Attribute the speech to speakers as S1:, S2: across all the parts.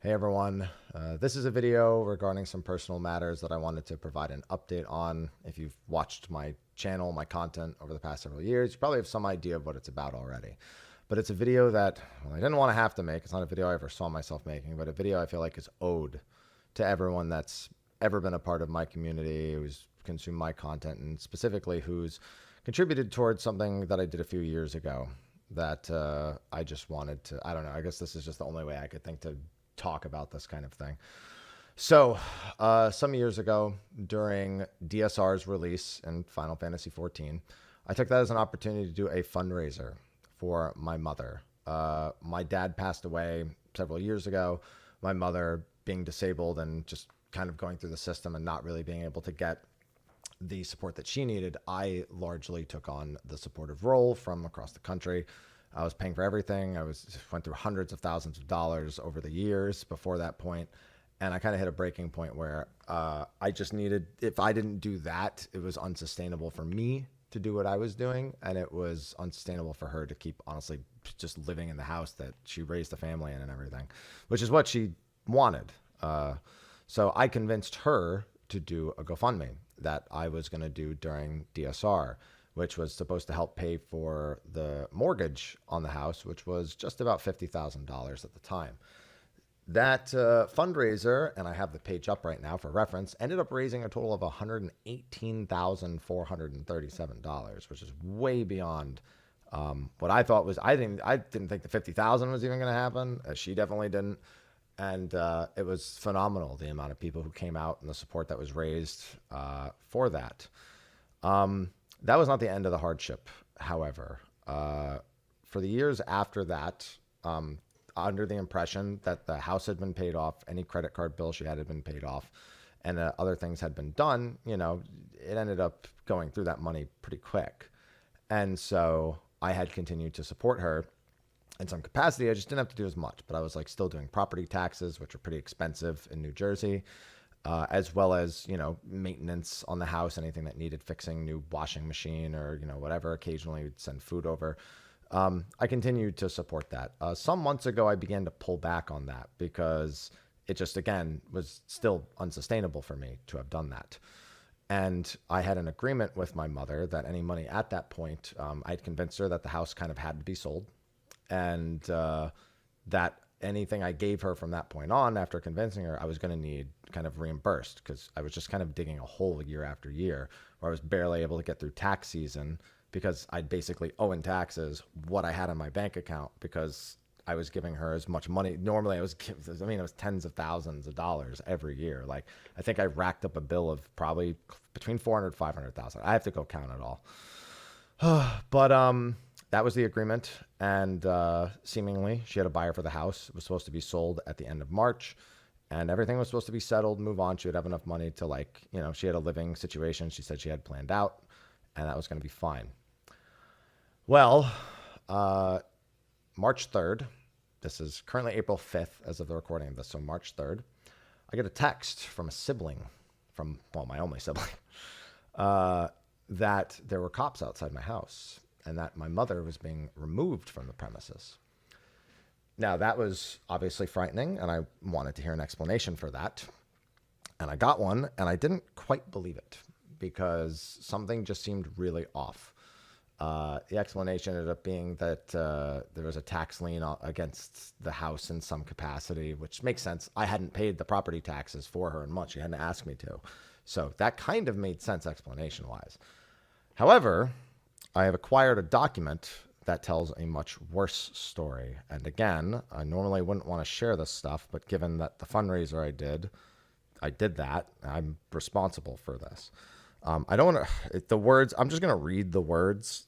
S1: Hey everyone, this is a video regarding some personal matters that I wanted to provide an update on. If you've watched my channel, my content over the past several years, you probably have some idea of what it's about already. But it's a video that, well, I didn't want to have to make. It's not a video I ever saw myself making, but a video I feel like is owed to everyone that's ever been a part of my community, who's consumed my content, and specifically who's contributed towards something that I did a few years ago that I just wanted to, I don't know, I guess this is just the only way I could think to talk about this kind of thing. So, some years ago, during DSR's release in Final Fantasy XIV, I took that as an opportunity to do a fundraiser for my mother. My dad passed away several years ago. My mother, being disabled and just kind of going through the system and not really being able to get the support that she needed, I largely took on the supportive role from across the country. I was paying for everything. Went through hundreds of thousands of dollars over the years before that point, and I kind of hit a breaking point where I just needed. If I didn't do that, it was unsustainable for me to do what I was doing, and it was unsustainable for her to keep honestly just living in the house that she raised the family in and everything, which is what she wanted. So I convinced her to do a GoFundMe that I was going to do during DSR, which was supposed to help pay for the mortgage on the house, which was just about $50,000 at the time. That fundraiser, and I have the page up right now for reference, ended up raising a total of $118,437, which is way beyond what I thought was. I didn't think the 50,000 was even going to happen. She definitely didn't, and it was phenomenal the amount of people who came out and the support that was raised for that. That was not the end of the hardship, however. For the years after that, under the impression that the house had been paid off, any credit card bill she had been paid off, and other things had been done, it ended up going through that money pretty quick. And so I had continued to support her in some capacity. I just didn't have to do as much, but I was still doing property taxes, which are pretty expensive in New Jersey. As well as, maintenance on the house, anything that needed fixing, new washing machine or, whatever. Occasionally we'd send food over. I continued to support that. Some months ago, I began to pull back on that because it just, again, was still unsustainable for me to have done that. And I had an agreement with my mother that any money at that point, I'd convinced her that the house kind of had to be sold, and that anything I gave her from that point on, after convincing her, I was going to need kind of reimbursed, because I was just kind of digging a hole year after year where I was barely able to get through tax season because I'd basically owe in taxes what I had in my bank account because I was giving her as much money. Normally it was tens of thousands of dollars every year. I think I racked up a bill of probably between 400, 500,000. I have to go count it all. But that was the agreement, and seemingly she had a buyer for the house. It was supposed to be sold at the end of March, and everything was supposed to be settled, move on. She would have enough money to she had a living situation she said she had planned out, and that was going to be fine. Well, March 3rd, this is currently April 5th as of the recording of this, so March 3rd, I get a text from a sibling, my only sibling, that there were cops outside my house and that my mother was being removed from the premises. Now, that was obviously frightening, and I wanted to hear an explanation for that. And I got one, and I didn't quite believe it because something just seemed really off. The explanation ended up being that there was a tax lien against the house in some capacity, which makes sense. I hadn't paid the property taxes for her in months. She hadn't asked me to. So that kind of made sense explanation-wise. However, I have acquired a document that tells a much worse story. And again, I normally wouldn't want to share this stuff, but given that the fundraiser I did that, I'm responsible for this. I don't want to, the words, I'm just going to read the words.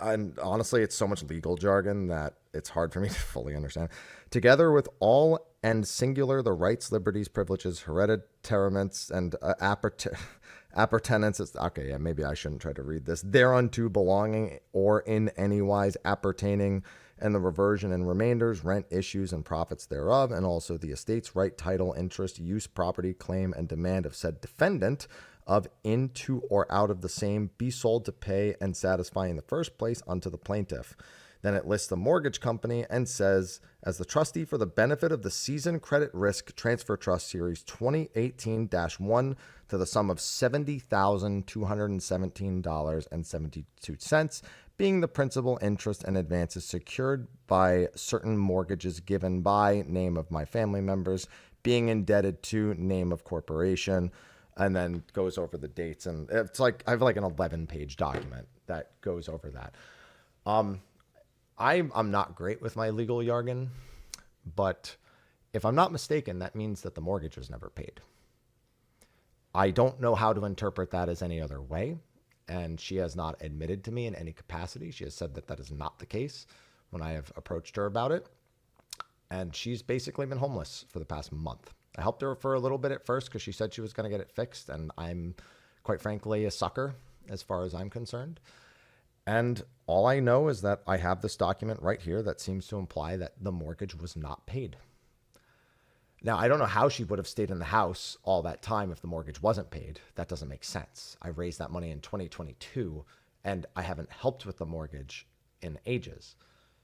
S1: And honestly, it's so much legal jargon that it's hard for me to fully understand. Together with all and singular the rights, liberties, privileges, hereditaments, and appertenances. Okay, yeah, maybe I shouldn't try to read this. Thereunto belonging or in any wise appertaining, and the reversion and remainders, rent, issues, and profits thereof, and also the estate's right, title, interest, use, property, claim, and demand of said defendant of into or out of the same be sold to pay and satisfy in the first place unto the plaintiff. Then it lists the mortgage company and says, as the trustee for the benefit of the Seasoned Credit Risk Transfer Trust Series 2018-1 to the sum of $70,217.72, being the principal, interest, and advances secured by certain mortgages given by name of my family members, being indebted to name of corporation, and then goes over the dates. And it's like, I have like an 11-page document that goes over that. I'm not great with my legal jargon, but if I'm not mistaken, that means that the mortgage was never paid. I don't know how to interpret that as any other way, and she has not admitted to me in any capacity. She has said that that is not the case when I have approached her about it, and she's basically been homeless for the past month. I helped her for a little bit at first because she said she was going to get it fixed, and I'm quite frankly a sucker as far as I'm concerned. And all I know is that I have this document right here that seems to imply that the mortgage was not paid. Now, I don't know how she would have stayed in the house all that time if the mortgage wasn't paid. That doesn't make sense. I raised that money in 2022, and I haven't helped with the mortgage in ages.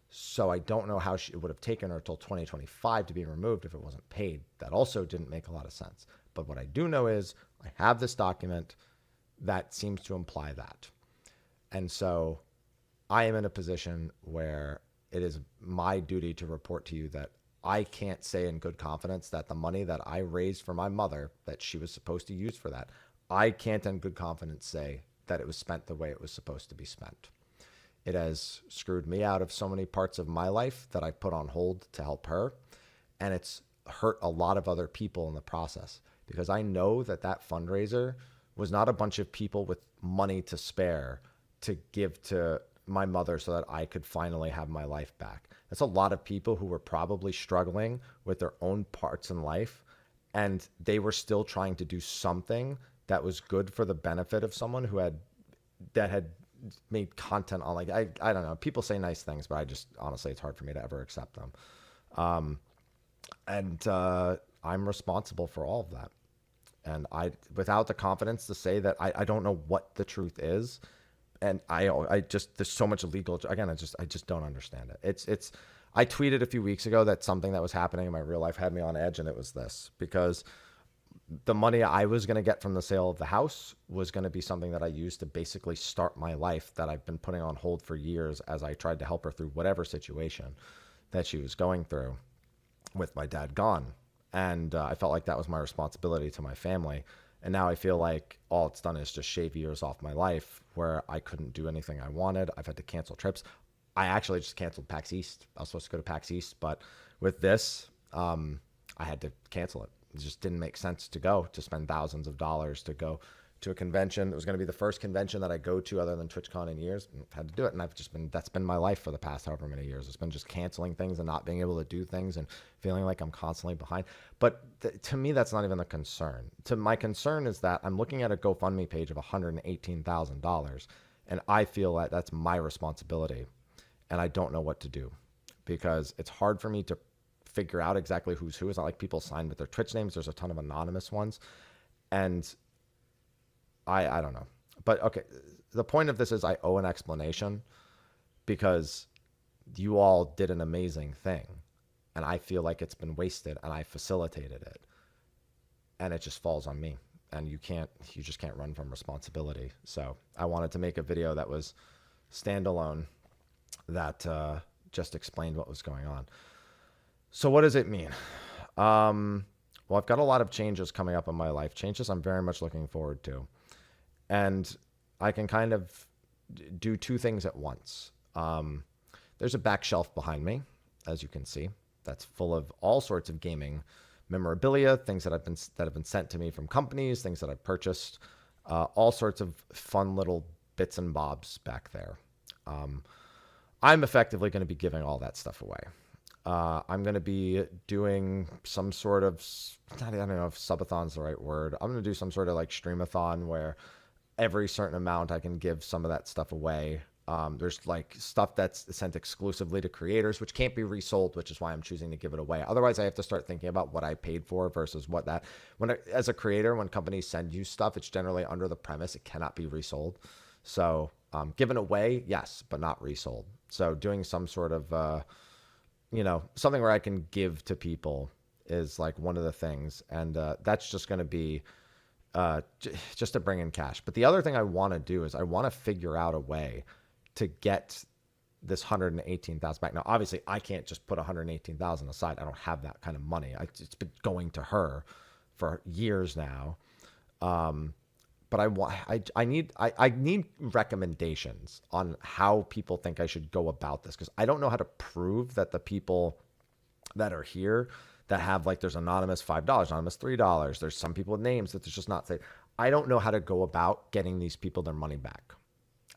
S1: So I don't know how it would have taken her till 2025 to be removed if it wasn't paid. That also didn't make a lot of sense. But what I do know is I have this document that seems to imply that. And so I am in a position where it is my duty to report to you that I can't say in good confidence that the money that I raised for my mother that she was supposed to use for that, I can't in good confidence say that it was spent the way it was supposed to be spent. It has screwed me out of so many parts of my life that I've put on hold to help her. And it's hurt a lot of other people in the process because I know that that fundraiser was not a bunch of people with money to spare to give to my mother so that I could finally have my life back. That's a lot of people who were probably struggling with their own parts in life, and they were still trying to do something that was good for the benefit of someone who had made content on, like, I don't know. People say nice things, but I just, honestly, it's hard for me to ever accept them. I'm responsible for all of that. And without the confidence to say that I don't know what the truth is. And I just, there's so much legal, again, I just don't understand it. I tweeted a few weeks ago that something that was happening in my real life had me on edge, and it was this, because the money I was going to get from the sale of the house was going to be something that I used to basically start my life that I've been putting on hold for years as I tried to help her through whatever situation that she was going through with my dad gone. And I felt like that was my responsibility to my family. And now I feel like all it's done is just shave years off my life where I couldn't do anything I wanted. I've had to cancel trips. I actually just canceled PAX East. I was supposed to go to PAX East, but with this, I had to cancel it. It just didn't make sense to spend thousands of dollars to go to a convention. It was going to be the first convention that I go to other than TwitchCon in years. I had to do it. And that's been my life for the past however many years. It's been just canceling things and not being able to do things and feeling like I'm constantly behind. But to me, that's not even the concern. My concern is that I'm looking at a GoFundMe page of $118,000, and I feel like that's my responsibility. And I don't know what to do because it's hard for me to figure out exactly who's who. It's not like people sign with their Twitch names. There's a ton of anonymous ones. And I don't know. But okay, the point of this is I owe an explanation because you all did an amazing thing. And I feel like it's been wasted and I facilitated it. And it just falls on me. And you just can't run from responsibility. So I wanted to make a video that was standalone that just explained what was going on. So what does it mean? Well, I've got a lot of changes coming up in my life, changes I'm very much looking forward to. And I can kind of do two things at once. There's a back shelf behind me, as you can see, that's full of all sorts of gaming memorabilia, things that have been sent to me from companies, things that I've purchased, all sorts of fun little bits and bobs back there. I'm effectively going to be giving all that stuff away. I'm going to be doing some sort of, I don't know if subathon's the right word. I'm going to do some sort of like streamathon where every certain amount I can give some of that stuff away. There's like stuff that's sent exclusively to creators, which can't be resold, which is why I'm choosing to give it away. Otherwise, I have to start thinking about what I paid for versus what that, as a creator, when companies send you stuff, it's generally under the premise it cannot be resold. So given away, yes, but not resold. So doing some sort of, something where I can give to people is like one of the things. And that's just going to be just to bring in cash. But the other thing I want to do is I want to figure out a way to get this 118,000 back. Now, obviously, I can't just put 118,000 aside. I don't have that kind of money. It's been going to her for years now. But I need recommendations on how people think I should go about this, because I don't know how to prove that the people that are here that have, like, there's anonymous $5, anonymous $3. There's some people with names that there's just not safe. I don't know how to go about getting these people their money back.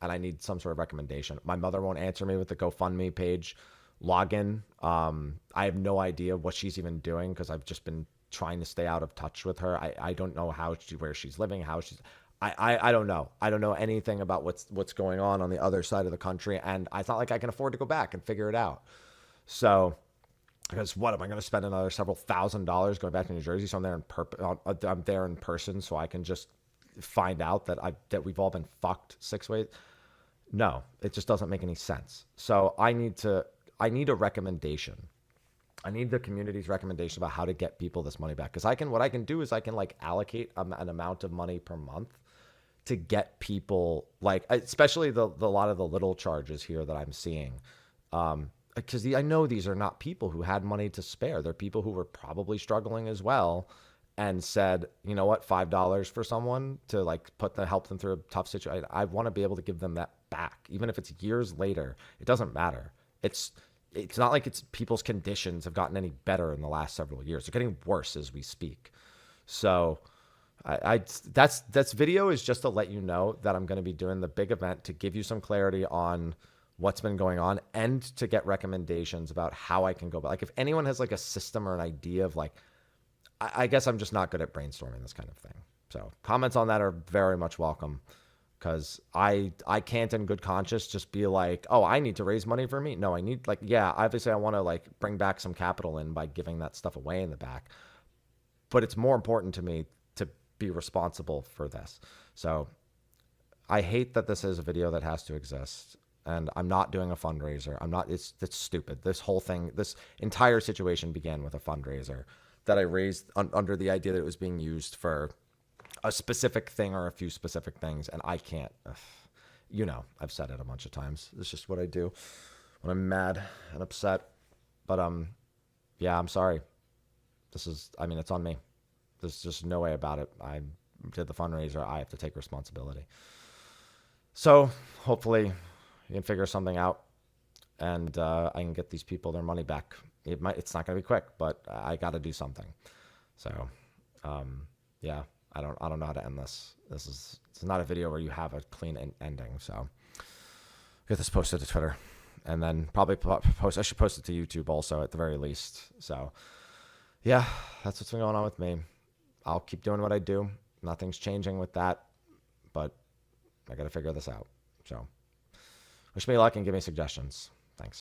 S1: And I need some sort of recommendation. My mother won't answer me with the GoFundMe page login. I have no idea what she's even doing because I've just been trying to stay out of touch with her. I don't know where she's living, I don't know. I don't know anything about what's going on the other side of the country. And it's not like I can afford to go back and figure it out. So, because what am I going to spend another several $1,000s going back to New Jersey? So I'm there in person, so I can just find out that we've all been fucked 6 ways. No, it just doesn't make any sense. So I need a recommendation. I need the community's recommendation about how to get people this money back. Because what I can do is I can, like, allocate an amount of money per month to get people, like, especially the lot of the little charges here that I'm seeing. Because I know these are not people who had money to spare. They're people who were probably struggling as well and said, you know what, $5 for someone to, like, help them through a tough situation. I want to be able to give them that back, even if it's years later. It doesn't matter. It's not like people's conditions have gotten any better in the last several years. They're getting worse as we speak. So that's video is just to let you know that I'm going to be doing the big event to give you some clarity on what's been going on and to get recommendations about how I can go about. Like, if anyone has, like, a system or an idea of, like, I guess I'm just not good at brainstorming this kind of thing. So comments on that are very much welcome, because I can't in good conscience just be like, oh, I need to raise money for me. No, I need, like, yeah, obviously I want to, like, bring back some capital in by giving that stuff away in the back. But it's more important to me to be responsible for this. So I hate that this is a video that has to exist. And I'm not doing a fundraiser. It's stupid. This whole thing, this entire situation began with a fundraiser that I raised under the idea that it was being used for a specific thing or a few specific things. And I can't, I've said it a bunch of times. It's just what I do when I'm mad and upset. But, yeah, I'm sorry. It's on me. There's just no way about it. I did the fundraiser. I have to take responsibility. So hopefully you can figure something out, and I can get these people their money back. It's not going to be quick, but I got to do something. So, yeah, I don't know how to end this. It's not a video where you have a clean ending. So get this posted to Twitter, and then probably I should post it to YouTube also at the very least. So yeah, that's what's been going on with me. I'll keep doing what I do. Nothing's changing with that, but I got to figure this out. So wish me luck and give me suggestions.